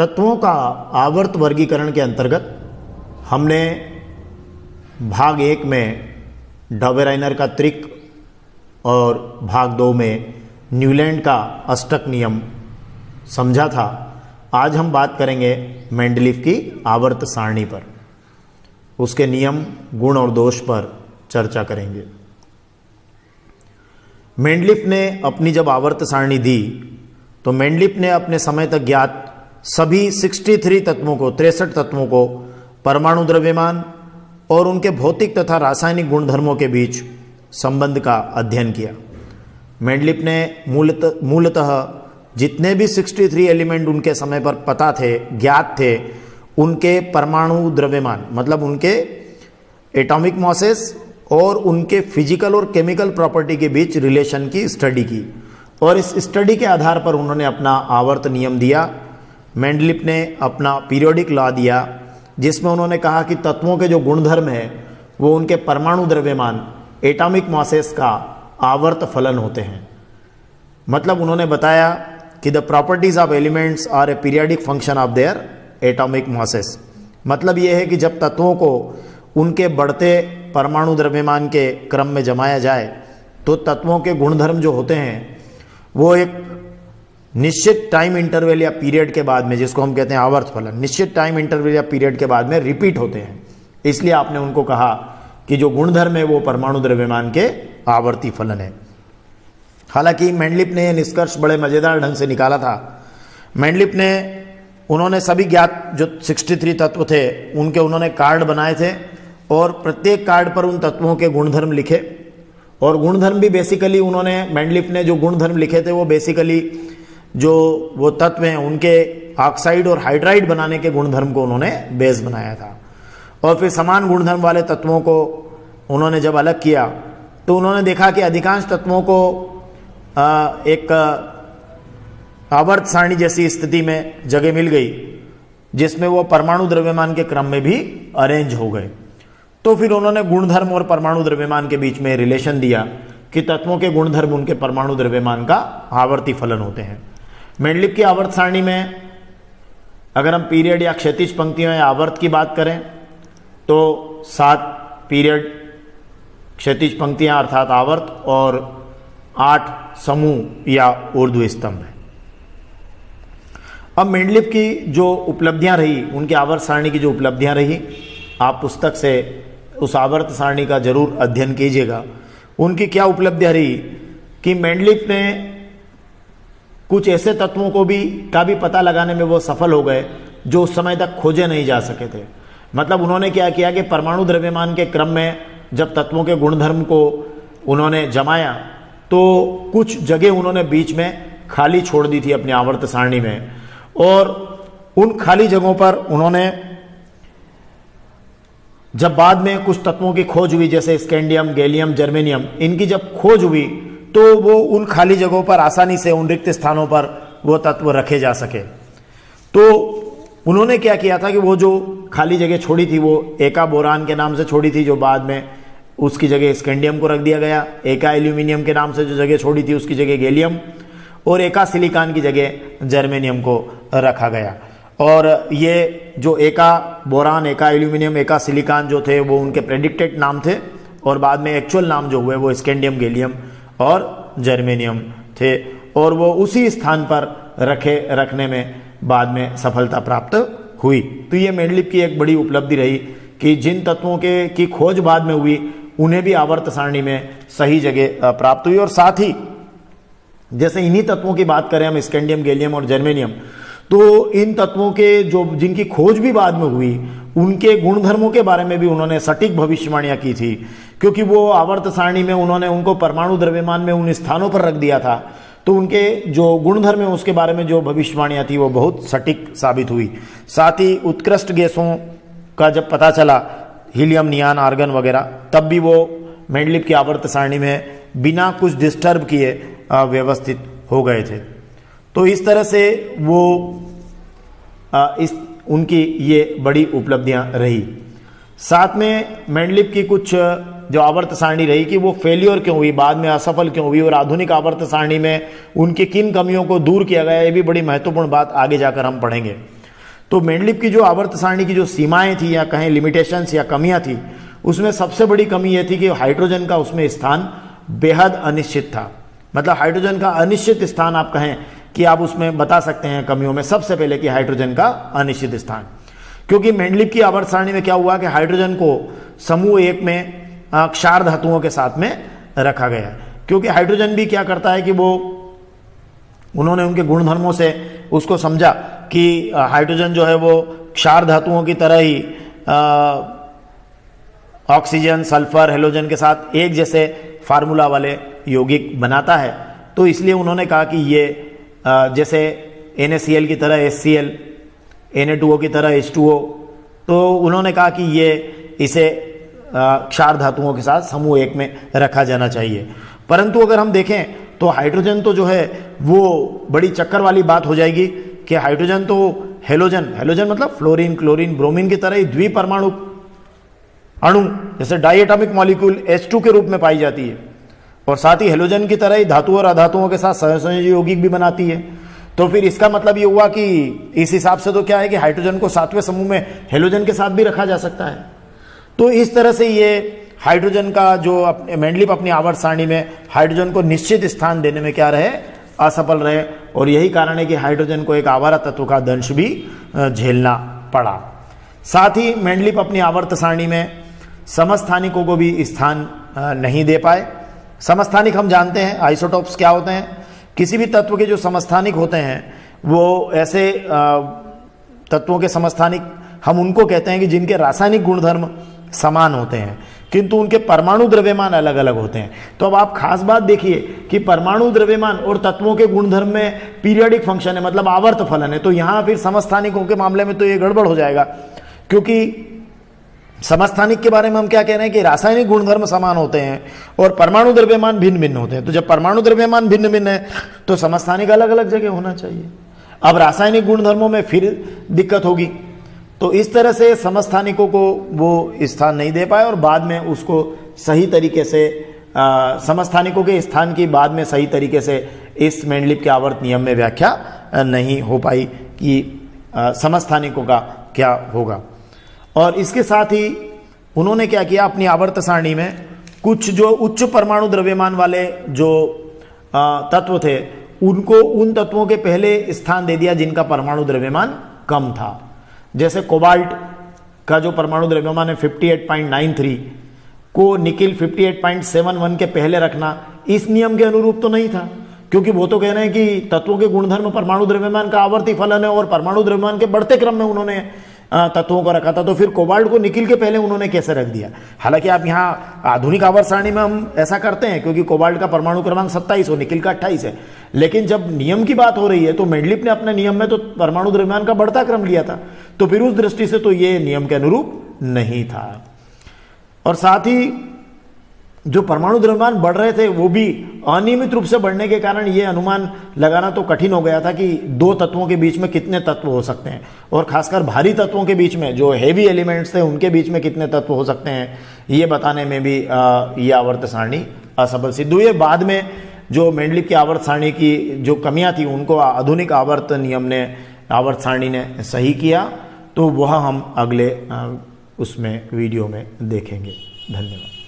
तत्वों का आवर्त वर्गीकरण के अंतर्गत हमने भाग 1 में डॉबेराइनर का त्रिक और भाग 2 में न्यूलैंड का अष्टक नियम समझा था। आज हम बात करेंगे मेंडलीफ की आवर्त सारणी पर, उसके नियम, गुण और दोष पर चर्चा करेंगे। मेंडलीफ ने अपनी जब आवर्त सारणी दी तो मेंडलीफ ने अपने समय तक ज्ञात सभी 63 तत्वों को, 63 तत्वों को परमाणु द्रव्यमान और उनके भौतिक तथा रासायनिक गुणधर्मों के बीच संबंध का अध्ययन किया। मेंडलीफ ने मूलतः जितने भी 63 एलिमेंट उनके समय पर पता थे, ज्ञात थे, उनके परमाणु द्रव्यमान मतलब उनके एटॉमिक मॉसेस और उनके फिजिकल और केमिकल प्रॉपर्टी के बीच रिलेशन की स्टडी की और इस स्टडी के आधार पर उन्होंने अपना आवर्त नियम दिया। मेंडलीफ ने अपना पीरियोडिक लॉ दिया जिसमें उन्होंने कहा कि तत्वों के जो गुणधर्म है वो उनके परमाणु द्रव्यमान, एटॉमिक मॉसेस का आवर्त फलन होते हैं। मतलब उन्होंने बताया कि the properties of elements are a periodic function of their atomic masses. मतलब यह है कि जब तत्वों को उनके बढ़ते परमाणु द्रव्यमान के क्रम में जमाया जाए तो तत्वों के गुणधर्म जो होते हैं वो एक निश्चित टाइम इंटरवल या पीरियड के बाद में, जिसको हम कहते हैं आवर्त फलन, निश्चित टाइम इंटरवल या पीरियड के बाद में रिपीट होते हैं। इसलिए आपने उनको कहा कि जो गुणधर्म है वो परमाणु द्रव्यमान के आवर्ती फलन है। हालांकि मेंडलीफ ने यह निष्कर्ष बड़े मजेदार ढंग से निकाला था। मेंडलीफ ने उन्होंने सभी ज्ञात जो 63 तत्व थे उनके उन्होंने कार्ड बनाए थे और प्रत्येक कार्ड पर उन तत्वों के गुणधर्म लिखे और गुणधर्म भी बेसिकली उन्होंने, मेंडलीफ ने जो गुणधर्म लिखे थे वो बेसिकली जो वो तत्व हैं उनके ऑक्साइड और हाइड्राइड बनाने के गुणधर्म को उन्होंने बेस बनाया था। और फिर समान गुणधर्म वाले तत्वों को उन्होंने जब अलग किया तो उन्होंने देखा कि अधिकांश तत्वों को एक आवर्त सारणी जैसी स्थिति में जगह मिल गई जिसमें वो परमाणु द्रव्यमान के क्रम में भी अरेंज हो गए। तो फिर उन्होंने गुणधर्म और परमाणु द्रव्यमान के बीच में रिलेशन दिया कि तत्वों के गुणधर्म उनके परमाणु द्रव्यमान का आवर्ती फलन होते हैं। मेंडलीफ की आवर्त सारणी में अगर हम पीरियड या क्षैतिज पंक्तियों या आवर्त की बात करें तो 7 पीरियड क्षैतिज पंक्तियां अर्थात आवर्त और 8 समूह या ऊर्ध्व स्तंभ है। अब मेंडलीफ की जो उपलब्धियां रही, उनकी आवर्त सारणी की जो उपलब्धियां रही, आप पुस्तक से उस आवर्त सारणी का जरूर अध्ययन कीजिएगा। उनकी क्या उपलब्धियां रही कि मेंडलीफ ने कुछ ऐसे तत्वों को का भी पता लगाने में वो सफल हो गए जो उस समय तक खोजे नहीं जा सके थे। मतलब उन्होंने क्या किया कि परमाणु द्रव्यमान के क्रम में जब तत्वों के गुणधर्म को उन्होंने जमाया तो कुछ जगह उन्होंने बीच में खाली छोड़ दी थी अपनी आवर्त सारणी में और उन खाली जगहों पर उन्होंने जब बाद में कुछ तत्वों की खोज हुई जैसे स्कैंडियम, गैलियम, जर्मेनियम, इनकी जब खोज हुई तो वो उन खाली जगहों पर आसानी से उन रिक्त स्थानों पर वो तत्व रखे जा सके। तो उन्होंने क्या किया था कि वो जो खाली जगह छोड़ी थी वो एका बोरान के नाम से छोड़ी थी, जो बाद में उसकी जगह स्कैंडियम को रख दिया गया। एका एल्यूमिनियम के नाम से जो जगह छोड़ी थी उसकी जगह गैलियम और एका सिलिकॉन की जगह जर्मेनियम को रखा गया। और ये जो एका बोरान, एका एल्यूमिनियम, एका सिलिकॉन जो थे वो उनके प्रेडिक्टेड नाम थे और बाद में एक्चुअल नाम जो हुए वो स्कैंडियम, गैलियम और जर्मेनियम थे और वो उसी स्थान पर रखने में बाद में सफलता प्राप्त हुई। तो ये मेंडलीफ की एक बड़ी उपलब्धि रही कि जिन तत्वों की खोज बाद में हुई उन्हें भी आवर्त सारणी में सही जगह प्राप्त हुई। और साथ ही जैसे इन्हीं तत्वों की बात करें हम, स्कैंडियम, गैलियम और जर्मेनियम, तो इन तत्वों के जो जिनकी खोज भी बाद में हुई उनके गुणधर्मों के बारे में भी उन्होंने सटीक भविष्यवाणियां की थी, क्योंकि वो आवर्त सारणी में उन्होंने उनको परमाणु द्रव्यमान में उन स्थानों पर रख दिया था। तो उनके जो गुणधर्म है उसके बारे में जो भविष्यवाणियां थी वो बहुत सटीक साबित हुई। साथ ही उत्कृष्ट गैसों का जब पता चला, हीलियम, नियान, आर्गन वगैरह, तब भी वो मेंडलीफ की आवर्त सारणी में बिना कुछ डिस्टर्ब किए व्यवस्थित हो गए थे। तो इस तरह से वो उनकी ये बड़ी उपलब्धियां रही। साथ में मेंडलीफ की कुछ जो आवर्त सारणी रही कि वो फेलियर क्यों हुई, बाद में असफल क्यों हुई और आधुनिक आवर्त सारणी में उनकी किन कमियों को दूर किया गया, ये भी बड़ी महत्वपूर्ण बात आगे जाकर हम पढ़ेंगे। तो मेंडलिप की जो आवर्त सारणी की जो सीमाएं थी या कहें लिमिटेशंस या कमियां थी, उसमें सबसे बड़ी कमी यह थी कि हाइड्रोजन का उसमें स्थान बेहद अनिश्चित था। मतलब हाइड्रोजन का अनिश्चित स्थान आप कहें कि आप उसमें बता सकते हैं कमियों में सबसे पहले कि हाइड्रोजन का अनिश्चित स्थान, क्योंकि मेंडलिप की आवर्त सारणी में क्या हुआ कि हाइड्रोजन को समूह 1 में क्षार धातुओं के साथ में रखा गया, क्योंकि हाइड्रोजन भी क्या करता है कि वो उन्होंने उनके गुणधर्मों से उसको समझा कि हाइड्रोजन जो है वो क्षार धातुओं की तरह ही ऑक्सीजन, सल्फर, हेलोजन के साथ एक जैसे फार्मूला वाले यौगिक बनाता है। तो इसलिए उन्होंने कहा कि ये जैसे NaCl की तरह HCl, Na2O की तरह H2O, तो उन्होंने कहा कि ये इसे क्षार धातुओं के साथ समूह 1 में रखा जाना चाहिए। परंतु अगर हम देखें तो हाइड्रोजन तो जो है वो बड़ी चक्कर वाली बात हो जाएगी कि हाइड्रोजन तो हेलोजन मतलब फ्लोरीन, क्लोरीन, ब्रोमीन की तरह ही द्विपरमाणु अणु जैसे डाइएटॉमिक मॉलिक्यूल H2 के रूप में पाई जाती है, और साथ ही हेलोजन की तरह ही धातु और अधातुओं के साथ सहसंयोजी यौगिक भी बनाती है। तो फिर इसका मतलब ये हुआ कि इस हिसाब से तो क्या है कि हाइड्रोजन को 7वें समूह में हेलोजन के साथ भी रखा जा सकता है। तो इस तरह से ये हाइड्रोजन का जो मेंडलिप अपनी आवर्त सारणी में हाइड्रोजन को निश्चित स्थान देने में क्या रहे, असफल रहे, और यही कारण है कि हाइड्रोजन को एक आवारा तत्व का दंश भी झेलना पड़ा। साथ ही मेंडलिप अपनी आवर्त सारणी में समस्थानिकों को भी स्थान नहीं दे पाए। समस्थानिक हम जानते हैं आइसोटोप्स क्या होते हैं। किसी भी तत्व के जो समस्थानिक होते हैं वो ऐसे तत्वों के समस्थानिक हम उनको कहते हैं कि जिनके रासायनिक गुणधर्म समान होते हैं किंतु उनके परमाणु द्रव्यमान अलग अलग होते हैं। तो अब आप खास बात देखिए कि परमाणु द्रव्यमान और तत्वों के गुणधर्म में पीरियोडिक फंक्शन है, मतलब आवर्त फलन है। तो यहां फिर समस्थानिकों के मामले में तो ये गड़बड़ हो जाएगा, क्योंकि समस्थानिक के बारे में हम क्या कह रहे हैं कि रासायनिक गुणधर्म समान होते हैं और परमाणु द्रव्यमान भिन्न भिन्न होते हैं। तो जब परमाणु द्रव्यमान भिन्न भिन्न है तो समस्थानिक अलग अलग जगह होना चाहिए। अब रासायनिक गुणधर्मों में फिर दिक्कत होगी। तो इस तरह से समस्थानिकों को वो स्थान नहीं दे पाए और बाद में उसको सही तरीके से समस्थानिकों के स्थान की बाद में सही तरीके से इस मेंडलिप के आवर्त नियम में व्याख्या नहीं हो पाई कि समस्थानिकों का क्या होगा। और इसके साथ ही उन्होंने क्या किया, अपनी आवर्त सारणी में कुछ जो उच्च परमाणु द्रव्यमान वाले जो तत्व थे उनको उन तत्वों के पहले स्थान दे दिया जिनका परमाणु द्रव्यमान कम था। जैसे कोबाल्ट का जो परमाणु द्रव्यमान है 58.93 को निकिल 58.71 के पहले रखना इस नियम के अनुरूप तो नहीं था, क्योंकि वो तो कह रहे हैं कि तत्वों के गुणधर्म परमाणु द्रव्यमान का आवर्ती फलन है और परमाणु द्रव्यमान के बढ़ते क्रम में उन्होंने तत्वों को रखा था। तो फिर कोबाल्ट को निकिल के पहले उन्होंने कैसे रख दिया। हालांकि आप यहाँ आधुनिक आवर्त सारणी में हम ऐसा करते हैं क्योंकि कोबाल्ट का परमाणु क्रमांक 27 और निकिल का 28 है, लेकिन जब नियम की बात हो रही है तो मेंडलिप ने अपने नियम में तो परमाणु द्रव्यमान का बढ़ता क्रम लिया था, तो फिर उस दृष्टि से तो ये नियम के अनुरूप नहीं था। और साथ ही जो परमाणु द्रव्यमान बढ़ रहे थे वो भी अनियमित रूप से बढ़ने के कारण ये अनुमान लगाना तो कठिन हो गया था कि दो तत्वों के बीच में कितने तत्व हो सकते हैं, और खासकर भारी तत्वों के बीच में जो हेवी एलिमेंट्स थे उनके बीच में कितने तत्व हो सकते हैं, ये बताने में भी ये आवर्त सारणी असफल सिद्ध हुई है। बाद में जो मेंडलिप की आवर्त सारणी की जो कमियां थी उनको आधुनिक आवर्त नियम ने, आवर्त सारणी ने सही किया, तो वह हम अगले उसमें वीडियो में देखेंगे। धन्यवाद।